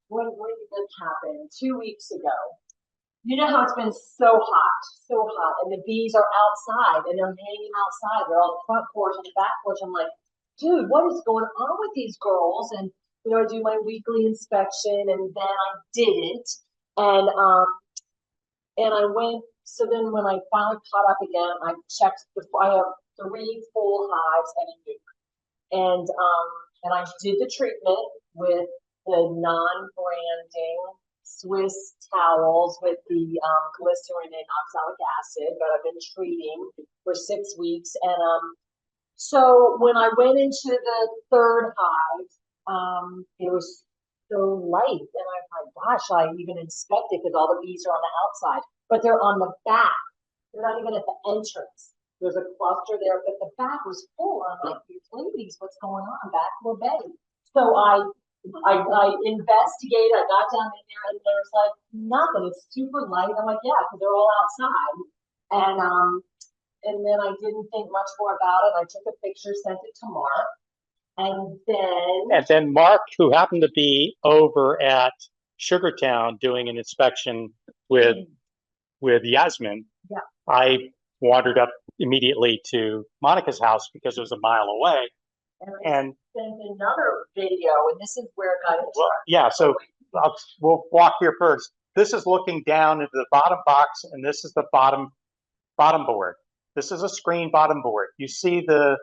when did this happen? 2 weeks ago. You know how it's been so hot, and the bees are outside and they're hanging outside. They're on the front porch and the back porch. I'm like, dude, what is going on with these girls? And I do my weekly inspection, and then I didn't, and I went. So then, when I finally caught up again, I checked. I have three full hives and a nuke, and I did the treatment with the non-branding Swiss towels with the glycerin and oxalic acid, but I've been treating for 6 weeks. And so when I went into the third hive, it was so light. And I'm like, gosh, I even inspected because all the bees are on the outside, but they're on the back. They're not even at the entrance. There's a cluster there, but the back was full. I'm like, these ladies, what's going on? Back to a bed. So I investigated. I got down in there, and there's like nothing. It's super light. I'm like, yeah, because they're all outside. And then I didn't think much more about it. I took a picture, sent it to Mark, and then Mark, who happened to be over at Sugartown doing an inspection with Yasmin, yeah. I wandered up immediately to Monica's house because it was a mile away. And sent another video, and this is where it got into. Well, yeah, so we'll walk here first. This is looking down into the bottom box, and this is the bottom board. This is a screen bottom board. You see the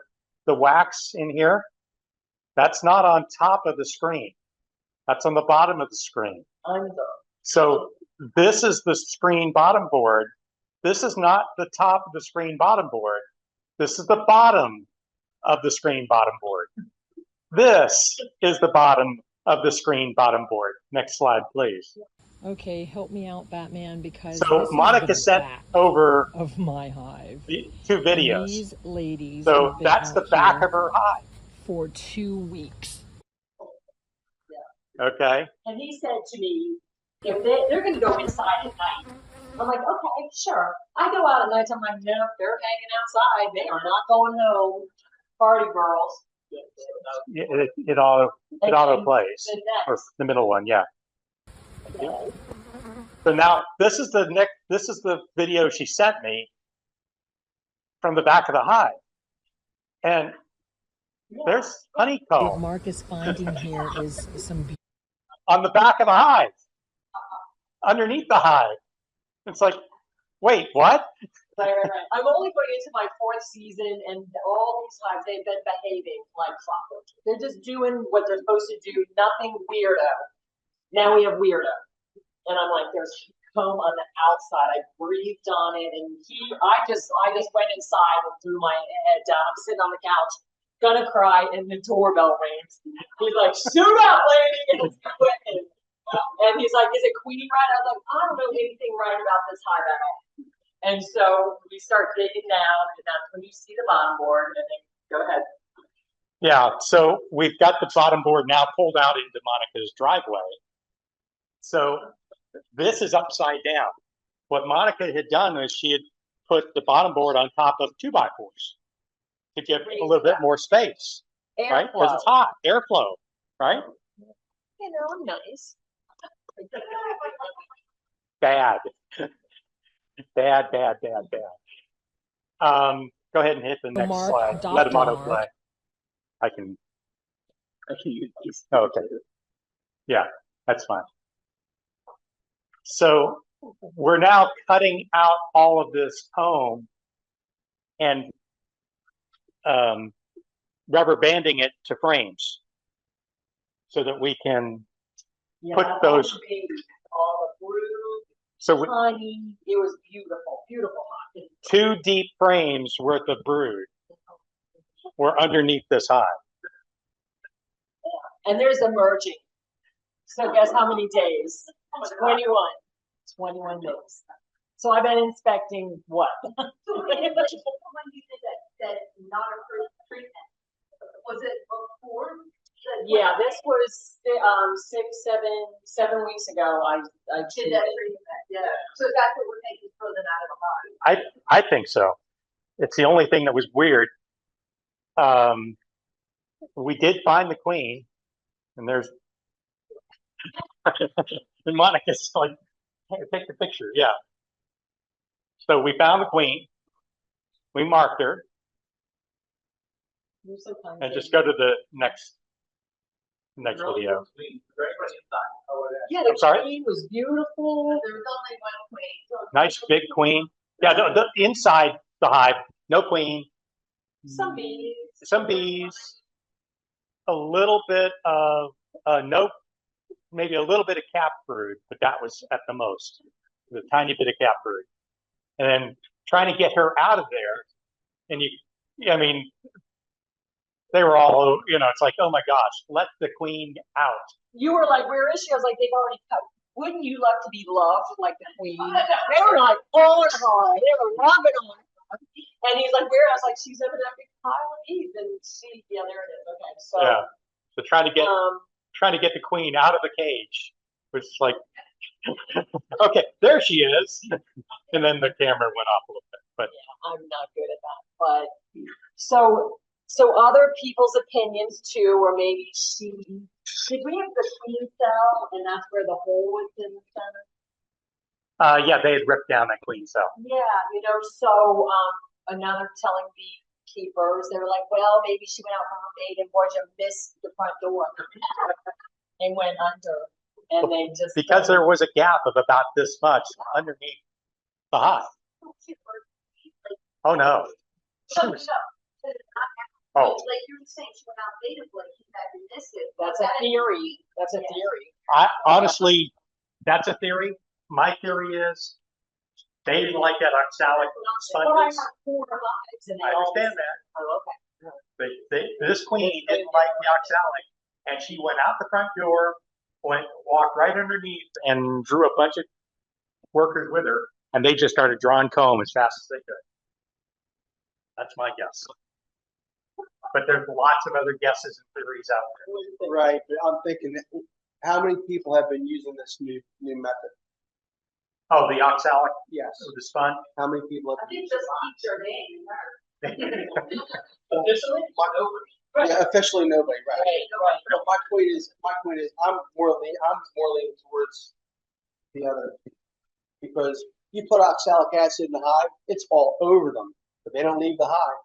wax in here? That's not on top of the screen. That's on the bottom of the screen. So this is the screen bottom board. This is not the top of the screen bottom board. This is the bottom of the screen bottom board. This is the bottom of the screen bottom board. Next slide, please. Okay, help me out, Batman, because so Monica sent over of my hive. 2 videos. And these ladies. So that's the back of her hive for 2 weeks. Yeah. Okay. And he said to me, if they're going to go inside at night. I'm like, okay, sure. I go out at night. I'm like, no, they're hanging outside. They are not going home. Party girls. It auto plays. Or the middle one, yeah. Okay. So now this is the video she sent me from the back of the hive. And there's honeycomb. What Mark is finding here is some on the back of the hive. Underneath the hive. It's like, wait, what? Right. I'm only going into my 4th season, and all these hives, they've been behaving like clockwork. They're just doing what they're supposed to do, nothing weirdo. Now we have weirdo. And I'm like, there's comb on the outside. I breathed on it, and I just went inside and threw my head down. I'm sitting on the couch, gonna cry, and the doorbell rings. He's like, suit up, lady! And he's like, is it queening right? I was like, I don't know anything right about this hive at all. And so we start digging down, and that's when you see the bottom board, and then go ahead. Yeah, so we've got the bottom board now pulled out into Monica's driveway. So this is upside down. What Monica had done is she had put the bottom board on top of 2x4s to give a little bit more space, right? Because it's hot, airflow, right? You know, nice. Bad. Bad. Go ahead and hit the next slide. Let him autoplay. I can use this. Oh, okay. Yeah, that's fine. So we're now cutting out all of this comb and rubber banding it to frames so that we can put those. All the brood, honey, it was beautiful. 2 deep frames worth of brood were underneath this hive. And there's emerging. So guess how many days? 21 days. So I've been inspecting what? When you did that non-approved treatment, was it before? Yeah, this was 7 weeks ago. I did that treatment. Yeah. So that's what we're taking for them out of the body. I think so. It's the only thing that was weird. We did find the queen, and there's And Monica's like, hey, take the picture. Yeah. So we found the queen. We marked her, You're so kind. and just go to the next video. Yeah, the I'm sorry? queen was beautiful. There was only one queen. Nice big queen. Yeah, the inside the hive, no queen. Some bees. Some bees. A little bit of maybe a little bit of cap brood, but that was at the most. A tiny bit of cap brood, and then trying to get her out of there. And I mean, they were all, it's like, oh my gosh, let the queen out. You were like, where is she? I was like, they've already cut. Wouldn't you love to be loved like the queen? They were like on her. They were loving on her. And he's like, where? I was like, she's over that big pile of bees. And yeah, there it is. Okay, so Yeah. So trying to get the queen out of the cage was like, okay, there she is. And then the camera went off a little bit. But yeah, I'm not good at that. But so other people's opinions too, or maybe did we have the queen cell and that's where the hole was in the center? yeah, they had ripped down that queen cell. Yeah, so another telling beekeepers, they were like, well, maybe she went out for her maid and Borgia missed the front door and went under, and they just Because there was a gap of about this much underneath the hive. Oh no. Oh. Like you were saying, she went out natively, she had to miss it. That's a theory. That's a theory. Honestly, that's a theory. My theory is they didn't like that oxalic sponges. I understand that. Oh, okay. This queen didn't like the oxalic, and she went out the front door, walked right underneath, and drew a bunch of workers with her, and they just started drawing comb as fast as they could. That's my guess. But there's lots of other guesses and theories out there. Right, but I'm thinking, how many people have been using this new method? Oh, the oxalic Yes. with the sponge? How many people I have? think just keep your name in there. Officially, yeah, officially nobody. Right. Right. No, my point is, I'm more leaning towards the other, because you put oxalic acid in the hive, it's all over them, but they don't leave the hive.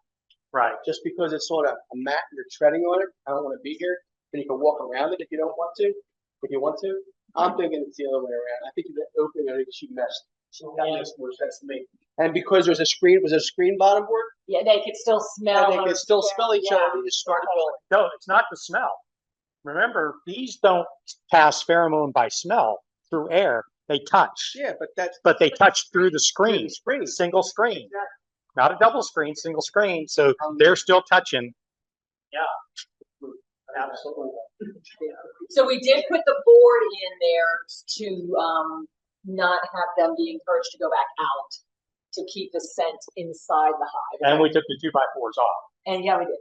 Right. Just because it's sort of a mat and you're treading on it, I don't want to be here. And you can walk around it if you don't want to. If you want to, I'm thinking it's the other way around. I think the opening, I think she messed. That makes more sense to me. And because was a screen bottom board? Yeah, they could still smell. And they can still smell each other. They just start going. No, it's not the smell. Remember, bees don't pass pheromone by smell through air. They touch. Yeah, but they touch through the screen. Screen. Single screen. Not a double screen, single screen. So they're still touching. Yeah. Absolutely. So we did put the board in there to not have them be encouraged to go back out, to keep the scent inside the hive. And we took the 2x4s off. And yeah, we did.